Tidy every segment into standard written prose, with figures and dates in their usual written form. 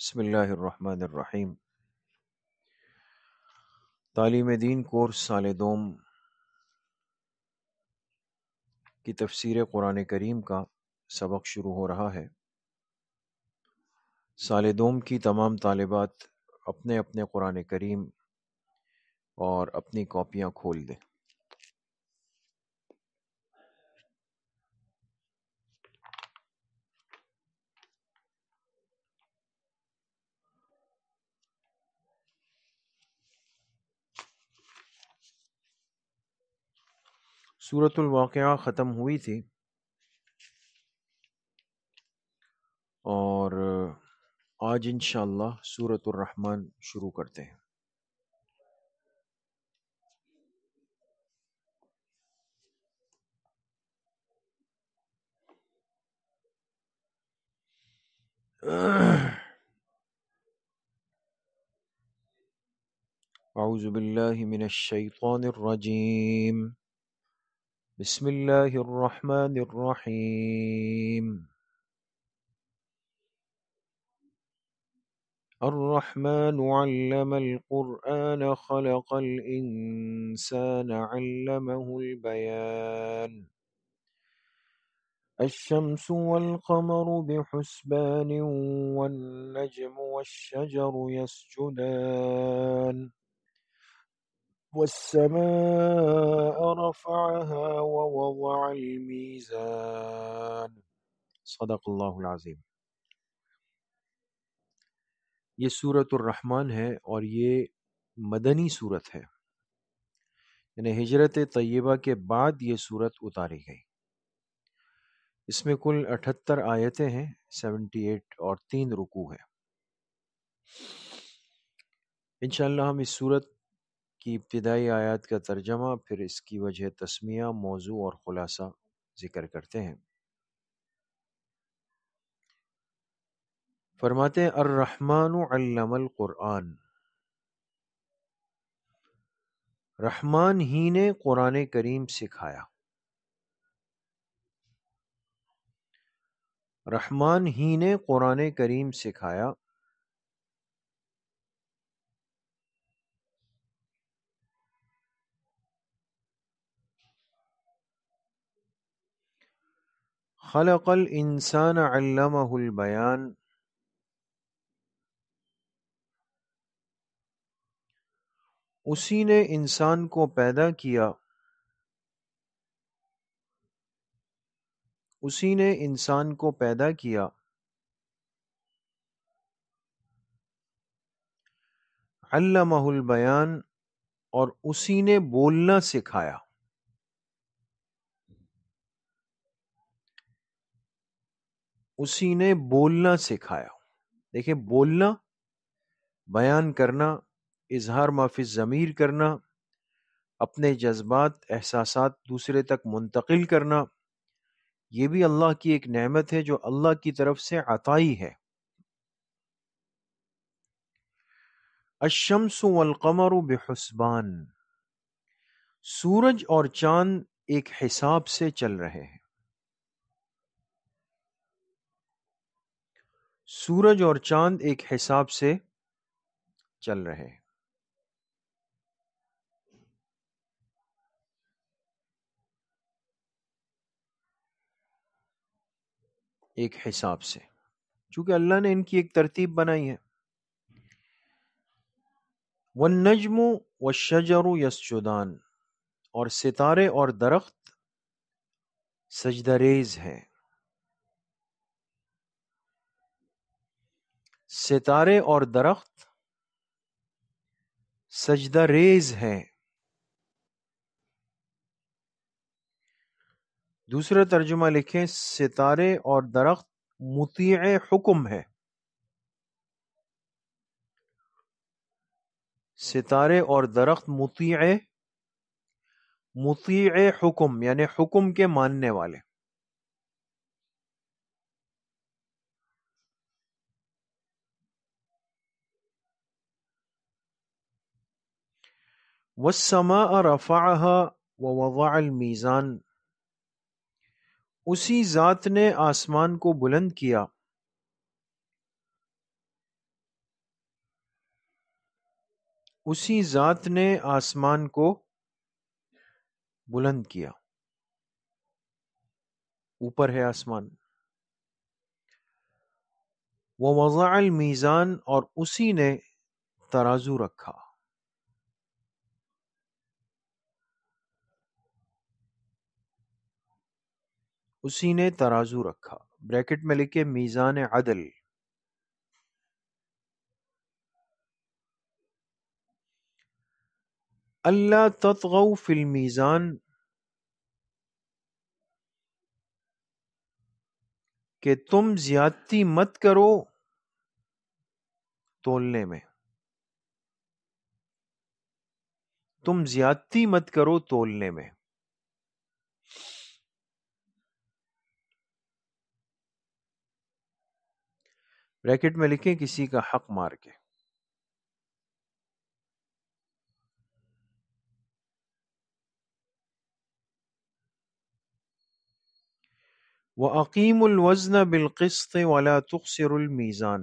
بسم اللہ الرحمن الرحیم۔ تعلیم دین کورس سال دوم کی تفسیر قرآن کریم کا سبق شروع ہو رہا ہے۔ سال دوم کی تمام طالبات اپنے اپنے قرآن کریم اور اپنی کاپیاں کھول دیں۔ سورۃ الواقعہ ختم ہوئی تھی اور آج انشاءاللہ سورۃ الرحمن شروع کرتے ہیں۔ اعوذ باللہ من الشیطان الرجیم، بسم اللہ الرحمن الرحیم۔ الرحمن علم القرآن خلق الإنسان علمه البيان الشمس والقمر بحسبان والنجم والشجر يسجدان والسماء رفعها ووضع الميزان صدق اللہ العظیم۔ یہ سورۃ الرحمن ہے اور یہ مدنی سورت ہے، یعنی ہجرت طیبہ کے بعد یہ سورت اتاری گئی۔ اس میں کل 78 آیتیں ہیں، 78 اور 3 رکوع ہے۔ انشاءاللہ ہم اس سورت کی ابتدائی آیات کا ترجمہ، پھر اس کی وجہ تسمیہ، موضوع اور خلاصہ ذکر کرتے ہیں۔ فرماتے ہیں الرحمن علم القرآن، رحمان ہی نے قرآن کریم سکھایا، رحمان ہی نے قرآن کریم سکھایا۔ خلق الانسان علمہ البیان، اسی نے انسان کو پیدا کیا، اسی نے انسان کو پیدا کیا۔ علمہ البیان، اور اسی نے بولنا سکھایا۔ اسی نے بولنا سکھایا۔ دیکھیں، بولنا، بیان کرنا، اظہار ما فی الضمیر کرنا، اپنے جذبات احساسات دوسرے تک منتقل کرنا، یہ بھی اللہ کی ایک نعمت ہے جو اللہ کی طرف سے عطائی ہے۔ الشمس والقمر بحسبان، سورج اور چاند ایک حساب سے چل رہے ہیں۔ سورج اور چاند ایک حساب سے چل رہے ہیں۔ ایک حساب سے، چونکہ اللہ نے ان کی ایک ترتیب بنائی ہے۔ والنجم والشجر یسجدان، اور ستارے اور درخت سجدہ ریز ہیں۔ ستارے اور درخت سجدہ ریز ہیں۔ دوسرا ترجمہ لکھیں، ستارے اور درخت مطیع حکم ہے۔ ستارے اور درخت مطیع حکم، یعنی حکم کے ماننے والے۔ والسماء رفعها ووضع الميزان، اسی ذات نے آسمان کو بلند کیا اسی ذات نے آسمان کو بلند کیا، اوپر ہے آسمان. ووضع المیزان، اور اسی نے ترازو رکھا. اسی نے ترازو رکھا، بریکٹ میں لکھے میزان عدل. اللہ تطغوا فی المیزان، کہ تم زیادتی مت کرو تولنے میں. تم زیادتی مت کرو تولنے میں. بریکٹ میں لکھیں کسی کا حق مار کے. وَأَقِيمُوا الْوَزْنَ بِالْقِسْطِ وَلَا تُخْسِرُوا الْمِيزَانَ،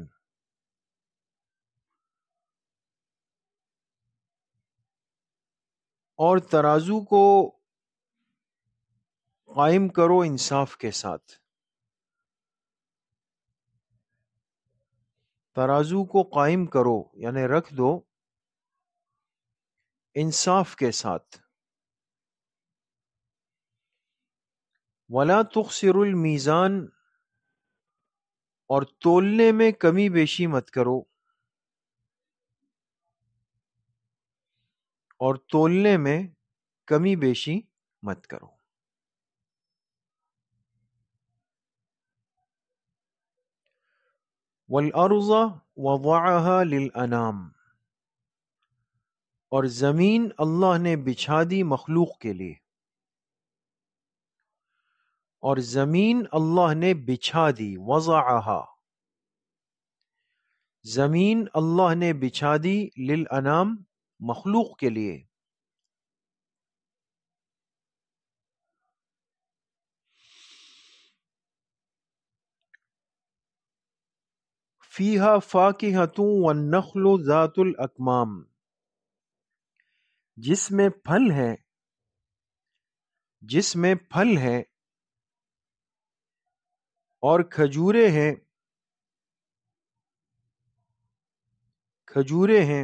اور ترازو کو قائم کرو انصاف کے ساتھ. ترازو کو قائم کرو یعنی رکھ دو انصاف کے ساتھ. وَلَا تُخْسِرُوا الْمِيزَانَ، اور تولنے میں کمی بیشی مت کرو. اور تولنے میں کمی بیشی مت کرو. وَالْأَرْضَ وَضَعَهَا لِلْأَنَامِ، اور زمین اللہ نے بچھا دی مخلوق کے لیے. اور زمین اللہ نے بچھا دی، وضعها، زمین اللہ نے بچھا دی للانام، مخلوق کے لیے. فیہا فاکہۃ والنخل ذات الاکمام، جس میں پھل ہے، جس میں پھل ہے، اور کھجورے ہیں، کھجورے ہیں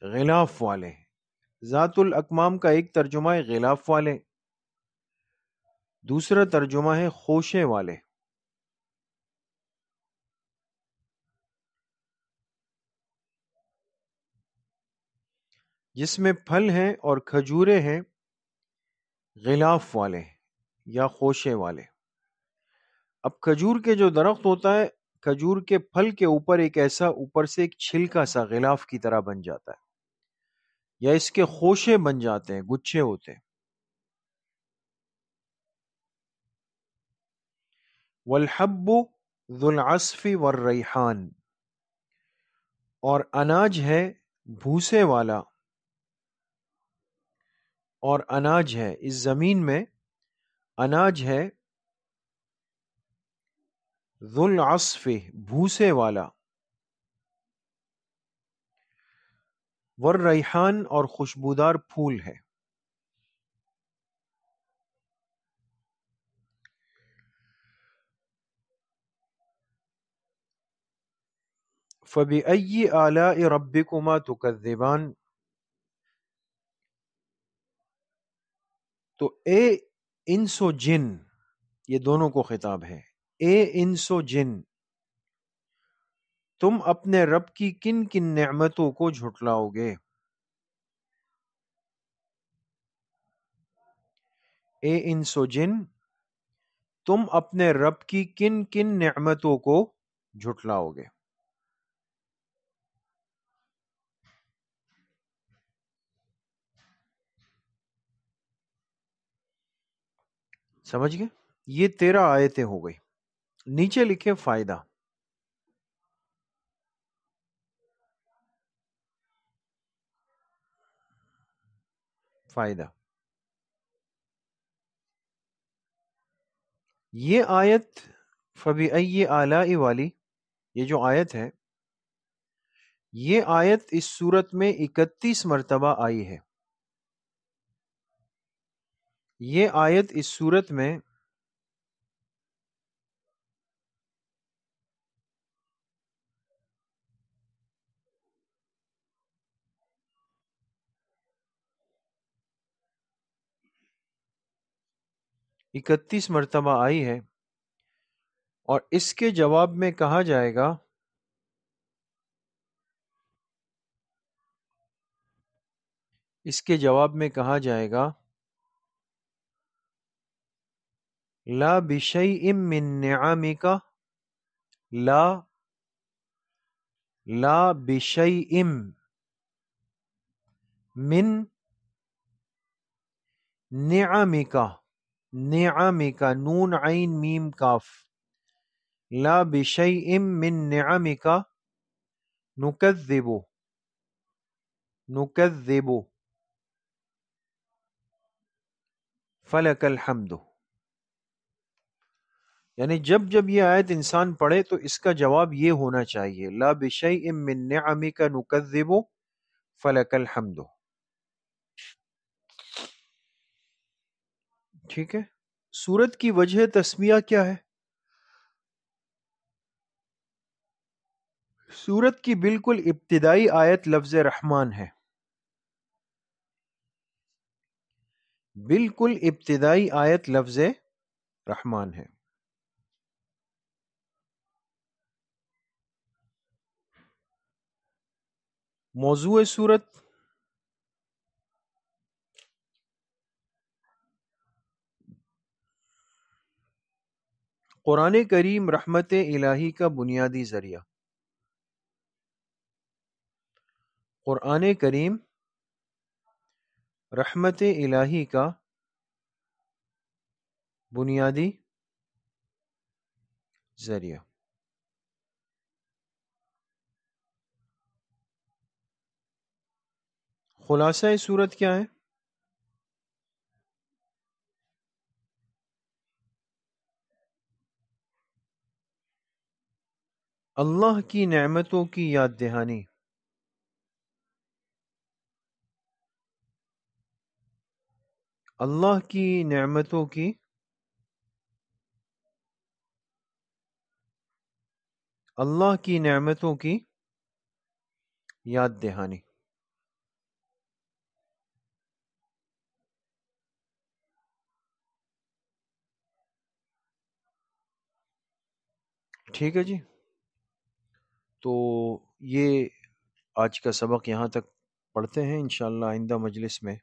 غلاف والے. ذات الاکمام کا ایک ترجمہ ہے غلاف والے، دوسرا ترجمہ ہے خوشے والے. جس میں پھل ہیں اور کھجورے ہیں غلاف والے یا خوشے والے. اب کھجور کے جو درخت ہوتا ہے، کھجور کے پھل کے اوپر ایک ایسا اوپر سے ایک چھلکا سا غلاف کی طرح بن جاتا ہے، یا اس کے خوشے بن جاتے ہیں، گچھے ہوتے ہیں. والحب ذو العصف والریحان، اور اناج ہے بھوسے والا، اور اناج ہے اس زمین میں، اناج ہے ذو العصف بھوسے والا، والریحان اور خوشبودار پھول ہے. فَبِأَيِّ آلَاءِ رَبِّكُمَا تُكَذِّبَانِ، تو اے انس و جن، یہ دونوں کو خطاب ہے، اے انس و جن، تم اپنے رب کی کن کن نعمتوں کو جھٹلاؤ گے. اے انس و جن، تم اپنے رب کی کن کن نعمتوں کو جھٹلاؤ گے. سمجھ گئے؟ یہ 13 آیتیں ہو گئی. نیچے لکھے فائدہ. فائدہ، یہ آیت فَبِأَيِّ آلاء والی، یہ جو آیت ہے یہ آیت اس صورت میں 31 مرتبہ آئی ہے. یہ آیت اس صورت میں 31 مرتبہ آئی ہے، اور اس کے جواب میں کہا جائے گا لا بشیء من نعمک، لا بشیء من نعمک، نعمک نون عین میم کاف، لا بشیء من نعمک نکذب فلک الحمد. یعنی جب جب یہ آیت انسان پڑھے تو اس کا جواب یہ ہونا چاہیے، لا بشیء من نعمک نکذب فلک الحمد. ٹھیک ہے. سورت کی وجہ تسمیہ کیا ہے؟ سورت کی بالکل ابتدائی آیت لفظ رحمان ہے. بالکل ابتدائی آیت لفظ رحمان ہے. موضوع سورت قرآن کریم رحمت الہی کا بنیادی ذریعہ. قرآن کریم رحمت الہی کا بنیادی ذریعہ. خلاصہ سورت کیا ہے؟ اللہ کی نعمتوں کی یاد دہانی. اللہ کی نعمتوں کی یاد دہانی. ٹھیک ہے جی. تو یہ آج کا سبق یہاں تک پڑھتے ہیں، انشاءاللہ آئندہ مجلس میں